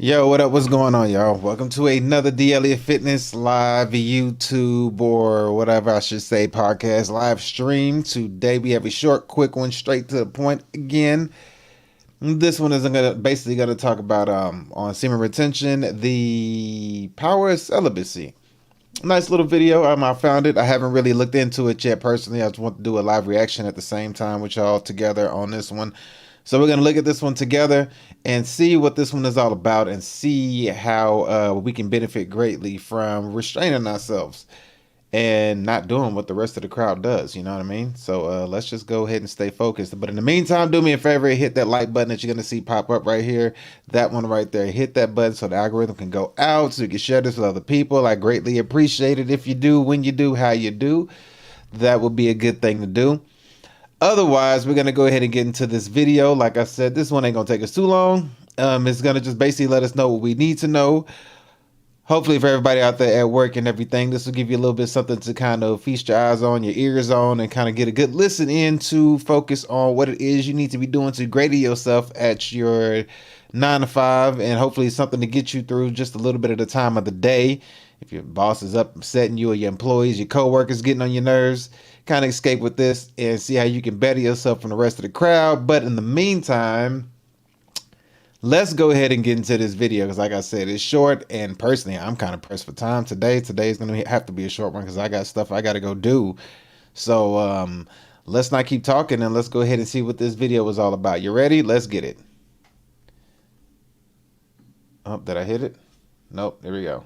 Yo, what up? What's going on, y'all? Welcome to another D. Elliott Fitness live YouTube or whatever I should say podcast live stream. Today we have a short, quick one, straight to the point again. This one is gonna talk about on semen retention, the power of celibacy. Nice little video. I found it. I haven't really looked into it yet personally. I just want to do a live reaction at the same time with y'all together on this one. So we're gonna look at this one together and see what this one is all about, and see how we can benefit greatly from restraining ourselves and not doing what the rest of the crowd does. You know what I mean? So let's just go ahead and stay focused. But in the meantime, do me a favor, hit that like button that you're gonna see pop up right here. That one right there. Hit that button so the algorithm can go out, so you can share this with other people. I greatly appreciate it if you do, when you do, how you do. That would be a good thing to do. Otherwise, we're gonna go ahead and get into this video. Like I said, this one ain't gonna take us too long. It's gonna just basically let us know what we need to know. Hopefully for everybody out there at work and everything, this will give you a little bit something to kind of feast your eyes on, your ears on, and kind of get a good listen in to focus on what it is you need to be doing to grade yourself at your 9 to 5, and hopefully something to get you through just a little bit of the time of the day. If your boss is upsetting you, or your employees, your coworkers getting on your nerves, kind of escape with this and see how you can better yourself from the rest of the crowd. But in the meantime, let's go ahead and get into this video, because like I said, it's short, and personally I'm kind of pressed for time today. Today's gonna have to be a short one because I got stuff I gotta go do. So let's not keep talking, and let's go ahead and see what this video was all about. You ready? Let's get it. Oh, did I hit it? Nope. There we go.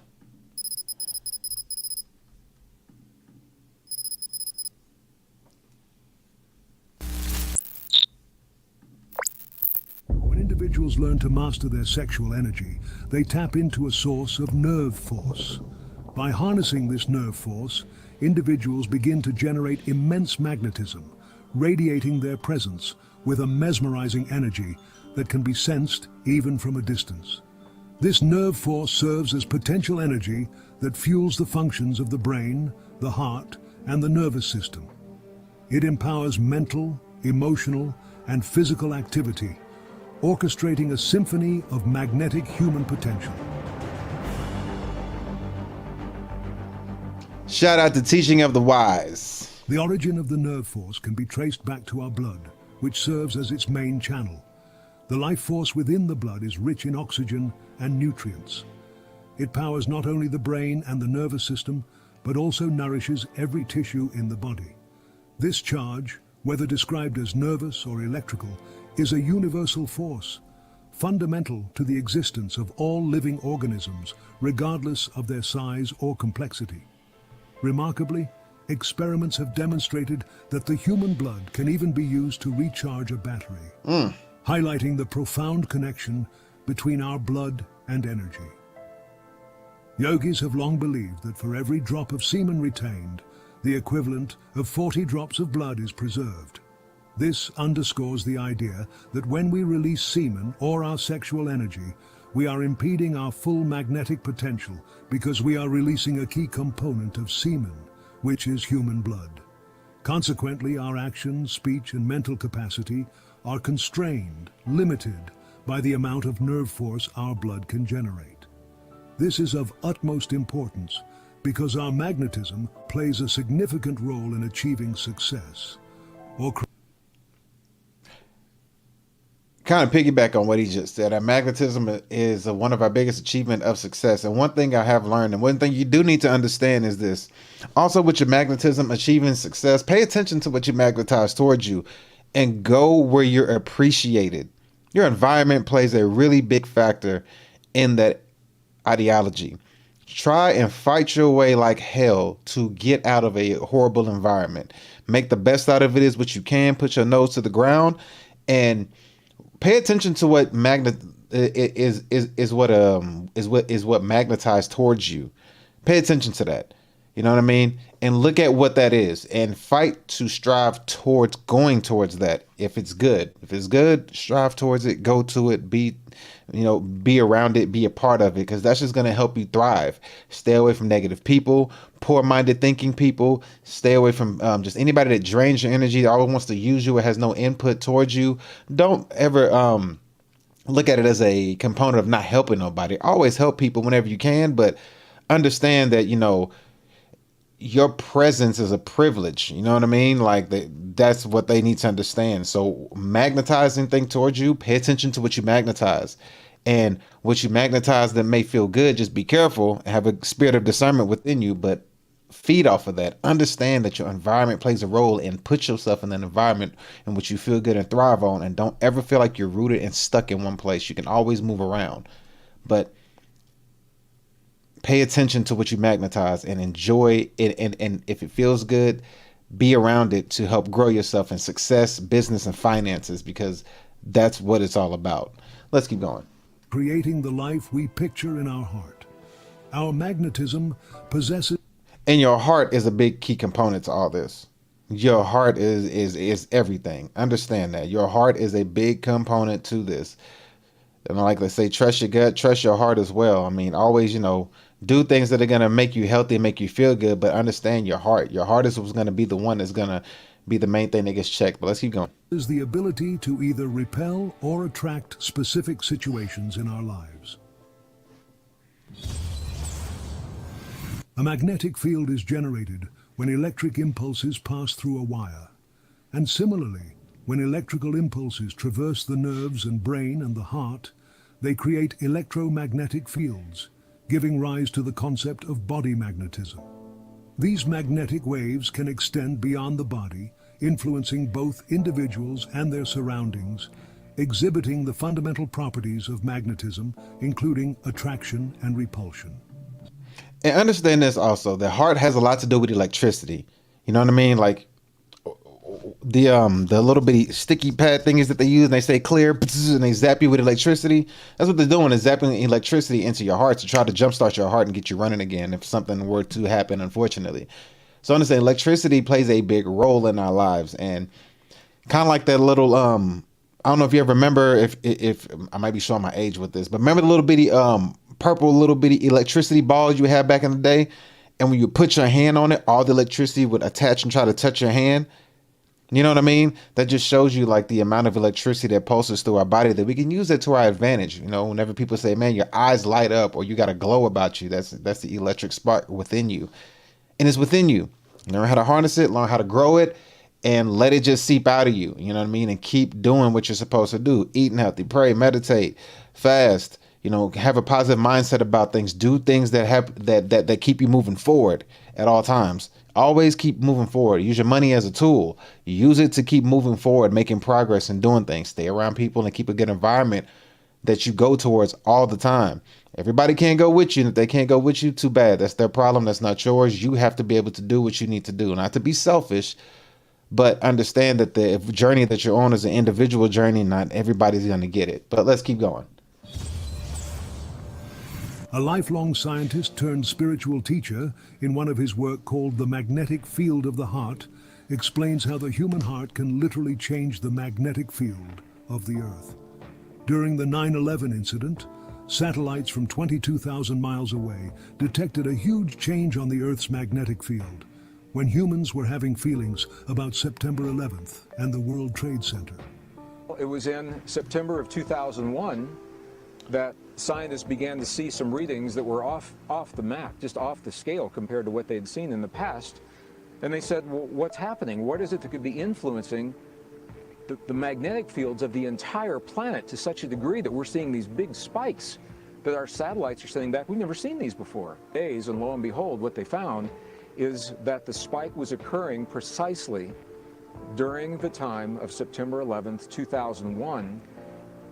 When individuals learn to master their sexual energy, they tap into a source of nerve force. By harnessing this nerve force, individuals begin to generate immense magnetism, radiating their presence with a mesmerizing energy that can be sensed even from a distance. This nerve force serves as potential energy that fuels the functions of the brain, the heart, and the nervous system. It empowers mental, emotional, and physical activity, orchestrating a symphony of magnetic human potential. Shout out to Teaching of the Wise. The origin of the nerve force can be traced back to our blood, which serves as its main channel. The life force within the blood is rich in oxygen and nutrients. It powers not only the brain and the nervous system, but also nourishes every tissue in the body. This charge, whether described as nervous or electrical, is a universal force, fundamental to the existence of all living organisms, regardless of their size or complexity. Remarkably, experiments have demonstrated that the human blood can even be used to recharge a battery, highlighting the profound connection between our blood and energy. Yogis have long believed that for every drop of semen retained, the equivalent of 40 drops of blood is preserved. This underscores the idea that when we release semen or our sexual energy, we are impeding our full magnetic potential, because we are releasing a key component of semen, which is human blood. Consequently, our action, speech, and mental capacity are constrained, limited by the amount of nerve force our blood can generate. This is of utmost importance because our magnetism plays a significant role in achieving success, or Kind of piggyback on what he just said. Our magnetism is one of our biggest achievement of success. And one thing I have learned, and one thing you do need to understand, is this. Also, with your magnetism achieving success, pay attention to what you magnetize towards you and go where you're appreciated. Your environment plays a really big factor in that ideology. Try and fight your way like hell to get out of a horrible environment. Make the best out of it is what you can. Put your nose to the ground and pay attention to what what magnetized towards you. Pay attention to that. You know what I mean? And look at what that is and fight to strive towards going towards that. If it's good, strive towards it, go to it, be around it, be a part of it, because that's just going to help you thrive. Stay away from negative people, poor-minded thinking people. Stay away from just anybody that drains your energy, that always wants to use you or has no input towards you. Don't ever look at it as a component of not helping nobody. Always help people whenever you can, but understand that, your presence is a privilege. You know what I mean? Like that's what they need to understand. So magnetizing things towards you, pay attention to what you magnetize. And what you magnetize that may feel good, just be careful and have a spirit of discernment within you, but feed off of that. Understand that your environment plays a role and put yourself in an environment in which you feel good and thrive on, and don't ever feel like you're rooted and stuck in one place. You can always move around. But pay attention to what you magnetize and enjoy it, and if it feels good, be around it to help grow yourself in success, business, and finances, because that's what it's all about. Let's keep going. Creating the life we picture in our heart. Our magnetism possesses. And your heart is a big key component to all this. Your heart is everything. Understand that your heart is a big component to this. And like they say, trust your gut, trust your heart as well. I mean, always, do things that are gonna make you healthy, make you feel good, but understand your heart. Your heart is what's gonna be the one that's gonna be the main thing that gets checked. But let's keep going. Is the ability to either repel or attract specific situations in our lives. A magnetic field is generated when electric impulses pass through a wire. And similarly, when electrical impulses traverse the nerves and brain and the heart, they create electromagnetic fields, giving rise to the concept of body magnetism. These magnetic waves can extend beyond the body, influencing both individuals and their surroundings, exhibiting the fundamental properties of magnetism, including attraction and repulsion. And understand this also, the heart has a lot to do with electricity. You know what I mean? Like the little bitty sticky pad things that they use, and they say clear, and they zap you with electricity. That's what they're doing, is zapping electricity into your heart to try to jumpstart your heart and get you running again if something were to happen, unfortunately. So understand, electricity plays a big role in our lives, and kind of like that little I don't know if you ever remember, if I might be showing my age with this, but remember the little bitty purple little bitty electricity balls you had back in the day, and when you put your hand on it, all the electricity would attach and try to touch your hand. You know what I mean? That just shows you like the amount of electricity that pulses through our body, that we can use it to our advantage. Whenever people say, "Man, your eyes light up," or "You got a glow about you," that's the electric spark within you, and it's within you. Learn how to harness it, learn how to grow it, and let it just seep out of you. You know what I mean? And keep doing what you're supposed to do: eating healthy, pray, meditate, fast. Have a positive mindset about things. Do things that have that keep you moving forward at all times. Always keep moving forward. Use your money as a tool. Use it to keep moving forward, making progress and doing things. Stay around people and keep a good environment that you go towards all the time. Everybody can't go with you, and if they can't go with you, too bad. That's their problem. That's not yours. You have to be able to do what you need to do. Not to be selfish, but understand that the journey that you're on is an individual journey. Not everybody's going to get it. But let's keep going. A lifelong scientist turned spiritual teacher, in one of his work called The Magnetic Field of the Heart, explains how the human heart can literally change the magnetic field of the Earth. During the 9/11 incident, satellites from 22,000 miles away detected a huge change on the Earth's magnetic field when humans were having feelings about September 11th and the World Trade Center. It was in September of 2001 that scientists began to see some readings that were off the map, just off the scale compared to what they'd seen in the past. And they said, well, what's happening? What is it that could be influencing the magnetic fields of the entire planet to such a degree that we're seeing these big spikes that our satellites are sending back? We've never seen these before. And lo and behold, what they found is that the spike was occurring precisely during the time of September 11th, 2001.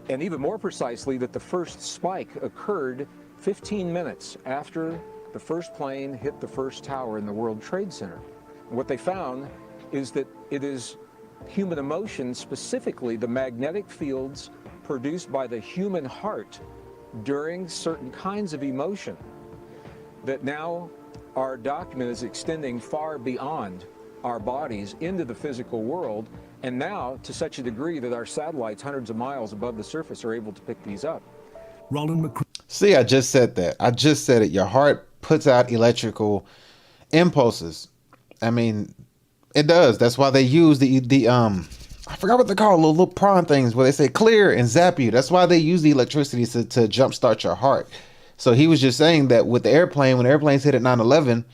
And even more precisely, that the first spike occurred 15 minutes after the first plane hit the first tower in the World Trade Center. And what they found is that it is human emotion, specifically the magnetic fields produced by the human heart during certain kinds of emotion, that now our document is extending far beyond our bodies into the physical world, and now to such a degree that our satellites hundreds of miles above the surface are able to pick these up. See, I just said that. I just said it. Your heart puts out electrical impulses. I mean, it does. That's why they use I forgot what they're called, little prawn things where they say clear and zap you. That's why they use the electricity to jumpstart your heart. So he was just saying that with the airplane, when airplanes hit at 9/11,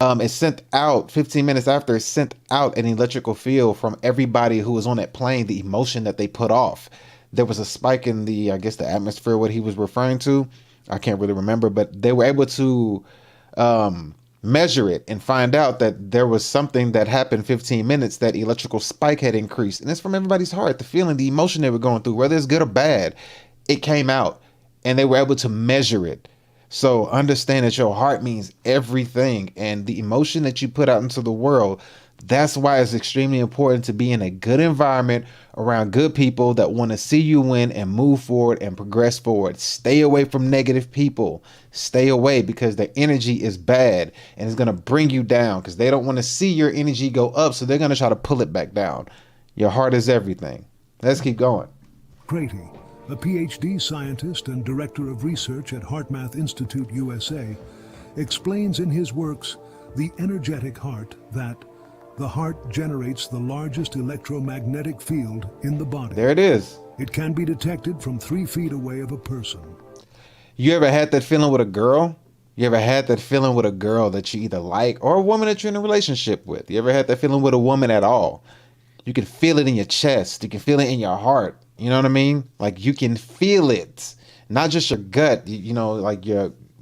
it sent out 15 minutes after, it sent out an electrical field from everybody who was on that plane, the emotion that they put off. There was a spike in the, I guess, the atmosphere, what he was referring to. I can't really remember, but they were able to measure it and find out that there was something that happened 15 minutes, that electrical spike had increased. And it's from everybody's heart, the feeling, the emotion they were going through, whether it's good or bad, it came out and they were able to measure it. So understand that your heart means everything, and the emotion that you put out into the world. That's why it's extremely important to be in a good environment around good people that want to see you win and move forward and progress forward. Stay away from negative people. Stay away, because their energy is bad and it's going to bring you down, because they don't want to see your energy go up. So they're going to try to pull it back down. Your heart is everything. Let's keep going. Grady, a PhD scientist and director of research at HeartMath Institute USA, explains in his works The Energetic Heart that the heart generates the largest electromagnetic field in the body. There it is. It can be detected from 3 feet away of a person. You ever had that feeling with a girl? You ever had that feeling with a girl that you either like, or a woman that you're in a relationship with? You ever had that feeling with a woman at all? You can feel it in your chest. You can feel it in your heart. You know what I mean? Like, you can feel it, not just your gut. You know, like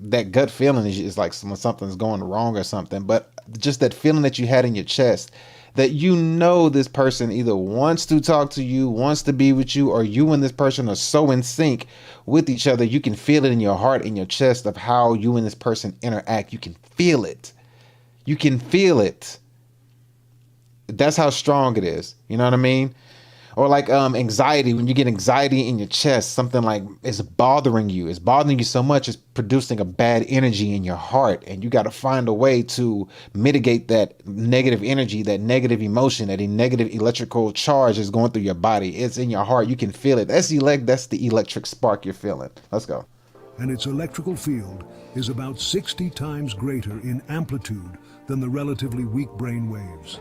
that gut feeling is like when something's going wrong or something, but just that feeling that you had in your chest, that you know this person either wants to talk to you, wants to be with you, or you and this person are so in sync with each other. You can feel it in your heart, in your chest, of how you and this person interact. You can feel it. You can feel it. That's how strong it is. You know what I mean? Or like anxiety, when you get anxiety in your chest, something like is bothering you. It's bothering you so much, it's producing a bad energy in your heart. And you got to find a way to mitigate that negative energy, that negative emotion, that negative electrical charge is going through your body. It's in your heart. You can feel it. That's the electric spark you're feeling. Let's go. And its electrical field is about 60 times greater in amplitude than the relatively weak brain waves.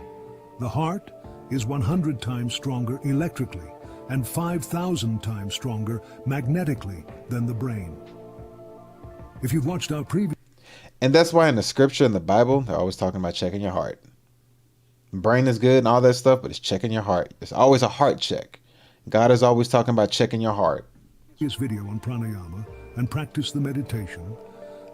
The heart is 100 times stronger electrically and 5,000 times stronger magnetically than the brain. If you've watched our previous... And that's why in the scripture in the Bible, they're always talking about checking your heart. Brain is good and all that stuff, but it's checking your heart. It's always a heart check. God is always talking about checking your heart. This video on pranayama and practice the meditation,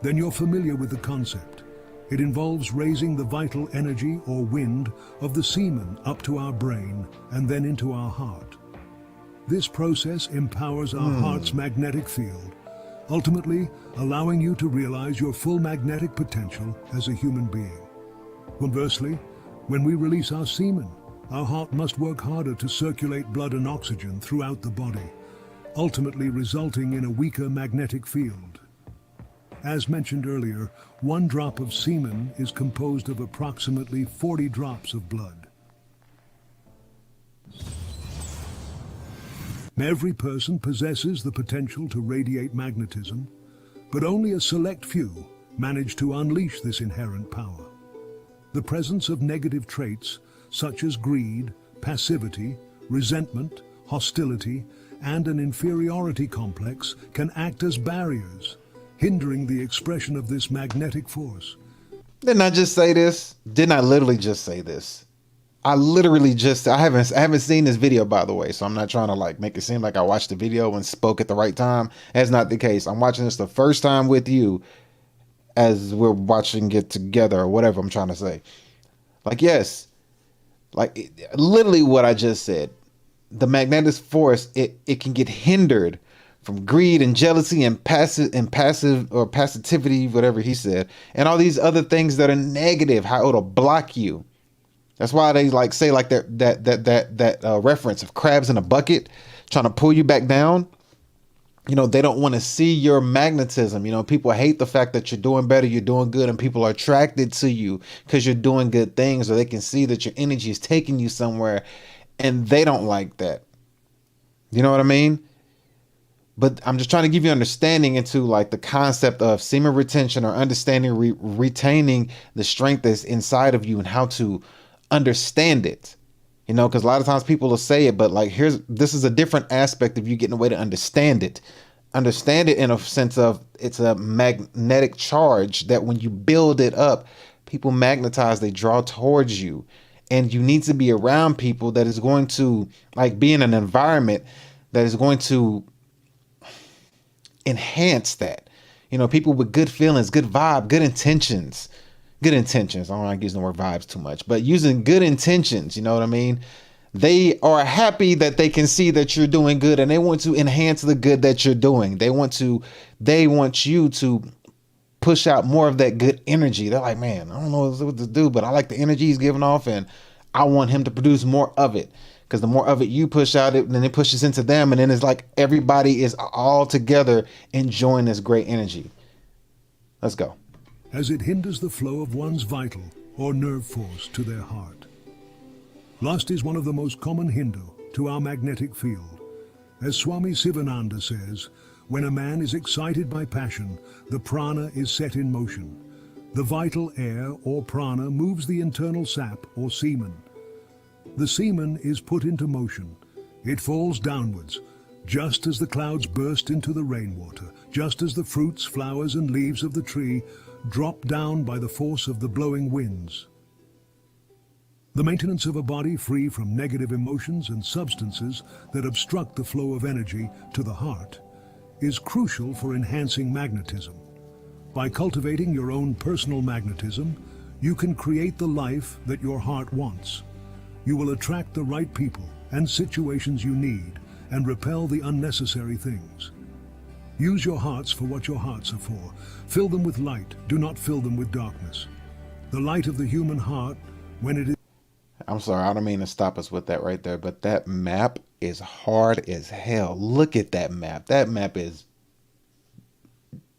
then you're familiar with the concept. It involves raising the vital energy or wind of the semen up to our brain and then into our heart. This process empowers our heart's magnetic field, ultimately allowing you to realize your full magnetic potential as a human being. Conversely, when we release our semen, our heart must work harder to circulate blood and oxygen throughout the body, ultimately resulting in a weaker magnetic field. As mentioned earlier, 1 drop of semen is composed of approximately 40 drops of blood. Every person possesses the potential to radiate magnetism, but only a select few manage to unleash this inherent power. The presence of negative traits such as greed, passivity, resentment, hostility, and an inferiority complex can act as barriers, hindering the expression of this magnetic force. Didn't I just say this? Didn't I literally just say this? I haven't seen this video, by the way, so I'm not trying to like make it seem like I watched the video and spoke at the right time. That's not the case. I'm watching this the first time with you as we're watching it together, or whatever I'm trying to say. Like, yes, like literally what I just said. The magnetic force, it can get hindered from greed and jealousy and passive or passivity, whatever he said, and all these other things that are negative, how it'll block you. That's why they like say like that reference of crabs in a bucket trying to pull you back down. You know, they don't want to see your magnetism. You know, people hate the fact that you're doing better, you're doing good, and people are attracted to you because you're doing good things, or they can see that your energy is taking you somewhere, and they don't like that. You know what I mean? But I'm just trying to give you understanding into like the concept of semen retention, or understanding, retaining the strength that's inside of you and how to understand it. You know, because a lot of times people will say it, but like this is a different aspect of you getting a way to understand it. Understand it in a sense of it's a magnetic charge that when you build it up, people magnetize, they draw towards you. And you need to be around people that is going to like be in an environment that is going to enhance that. You know, people with good feelings, good vibe, good intentions. Good intentions. I don't like using the word vibes too much, but using good intentions, you know what I mean? They are happy that they can see that you're doing good and they want to enhance the good that you're doing. They want you to push out more of that good energy. They're like, man, I don't know what to do, but I like the energy he's giving off and I want him to produce more of it. Because the more of it you push out, then it pushes into them. And then it's like everybody is all together enjoying this great energy. Let's go. As it hinders the flow of one's vital or nerve force to their heart. Lust is one of the most common Hindu to our magnetic field. As Swami Sivananda says, when a man is excited by passion, the prana is set in motion. The vital air or prana moves the internal sap or semen. The semen is put into motion. It falls downwards, just as the clouds burst into the rainwater, just as the fruits, flowers and leaves of the tree drop down by the force of the blowing winds. The maintenance of a body free from negative emotions and substances that obstruct the flow of energy to the heart is crucial for enhancing magnetism. By cultivating your own personal magnetism, you can create the life that your heart wants. You will attract the right people and situations you need and repel the unnecessary things. Use your hearts for what your hearts are for. Fill them with light. Do not fill them with darkness. The light of the human heart, when it is... I'm sorry, I don't mean to stop us with that right there, but that map is hard as hell. Look at that map. That map is...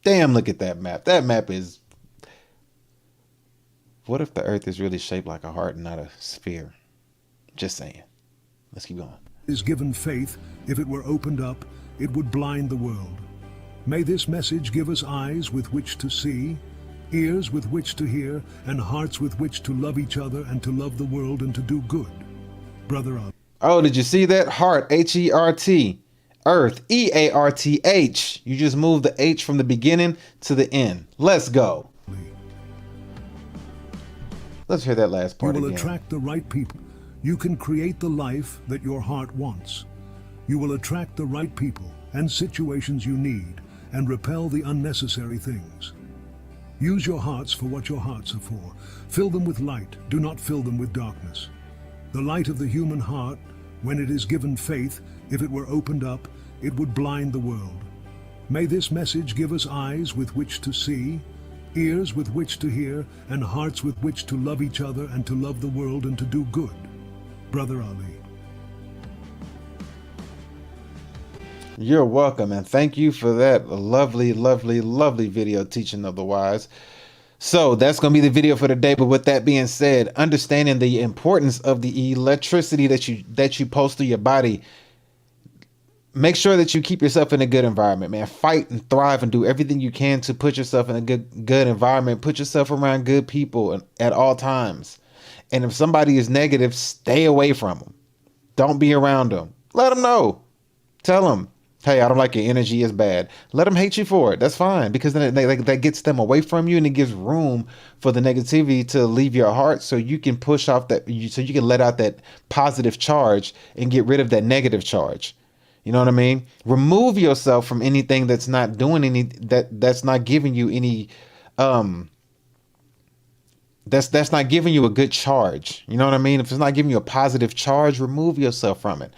Damn, look at that map. That map is... What if the earth is really shaped like a heart and not a sphere? Just saying. Let's keep going. Is given faith, if it were opened up, it would blind the world. May this message give us eyes with which to see, ears with which to hear, and hearts with which to love each other and to love the world and to do good. Brother Ali. Oh, did you see that? Heart, H-E-R-T. Earth, E-A-R-T-H. You just moved the H from the beginning to the end. Let's go. Let's hear that last part again. You will attract the right people. You can create the life that your heart wants. You will attract the right people and situations you need and repel the unnecessary things. Use your hearts for what your hearts are for. Fill them with light. Do not fill them with darkness. The light of the human heart, when it is given faith, if it were opened up, it would blind the world. May this message give us eyes with which to see, ears with which to hear, and hearts with which to love each other and to love the world and to do good. Brother Ali. You're welcome, and thank you for that lovely, lovely, lovely video teaching of the wise. So that's going to be the video for today. But with that being said, understanding the importance of the electricity that you post through your body, make sure that you keep yourself in a good environment, man. Fight and thrive and do everything you can to put yourself in a good environment. Put yourself around good people at all times. And if somebody is negative, stay away from them. Don't be around them. Let them know. Tell them, hey, I don't like your energy, it's bad. Let them hate you for it. That's fine, because then that gets them away from you and it gives room for the negativity to leave your heart, so you can push off so you can let out that positive charge and get rid of that negative charge. You know what I mean? Remove yourself from anything that's not doing that's not giving you any that's not giving you a good charge. You know what I mean? If it's not giving you a positive charge, remove yourself from it.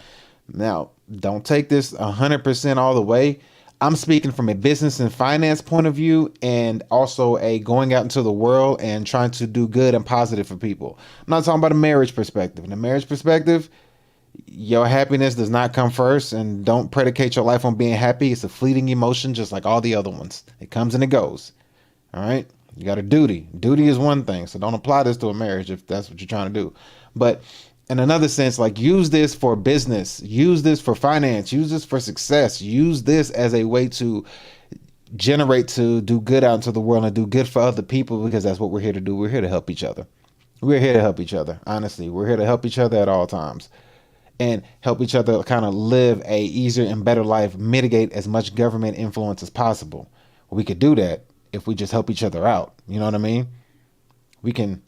Now, don't take this 100% all the way. I'm speaking from a business and finance point of view, and also a going out into the world and trying to do good and positive for people. I'm not talking about a marriage perspective. In a marriage perspective, your happiness does not come first, and don't predicate your life on being happy. It's a fleeting emotion, just like all the other ones. It comes and it goes. All right? You got a duty. Duty is one thing, so don't apply this to a marriage if that's what you're trying to do. But in another sense, like, use this for business, use this for finance, use this for success, use this as a way to generate, to do good out into the world and do good for other people, because that's what we're here to do. We're here to help each other. We're here to help each other. Honestly, we're here to help each other at all times and help each other kind of live a easier and better life, mitigate as much government influence as possible. We could do that if we just help each other out. You know what I mean? We can,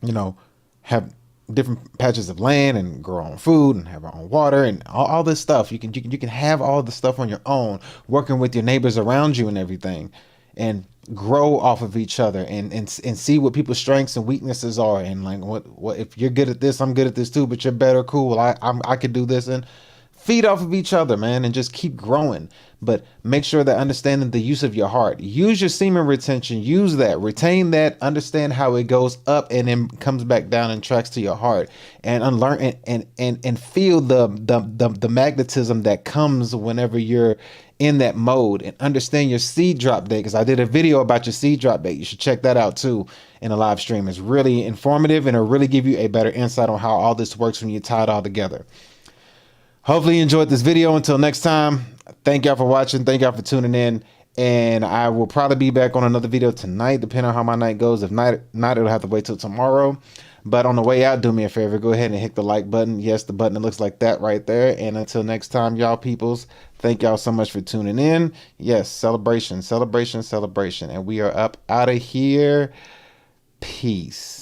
you know, have different patches of land and grow our own food and have our own water and all this stuff. You can have all the stuff on your own, working with your neighbors around you and everything, and grow off of each other and see what people's strengths and weaknesses are, and like what if you're good at this, I'm good at this too, but you're better. Cool. I could do this, and feed off of each other, man, and just keep growing. But make sure that understanding the use of your heart. Use your semen retention. Use that. Retain that. Understand how it goes up and then comes back down and tracks to your heart. And unlearn and feel the magnetism that comes whenever you're in that mode, and understand your seed drop date, because I did a video about your seed drop date. You should check that out too in a live stream. It's really informative, and it'll really give you a better insight on how all this works when you tie it all together. Hopefully you enjoyed this video. Until next time, thank y'all for watching. Thank y'all for tuning in. And I will probably be back on another video tonight, depending on how my night goes. If not, it'll have to wait till tomorrow. But on the way out, do me a favor. Go ahead and hit the like button. Yes, the button that looks like that right there. And until next time, y'all peoples, thank y'all so much for tuning in. Yes, celebration, celebration, celebration. And we are up out of here. Peace.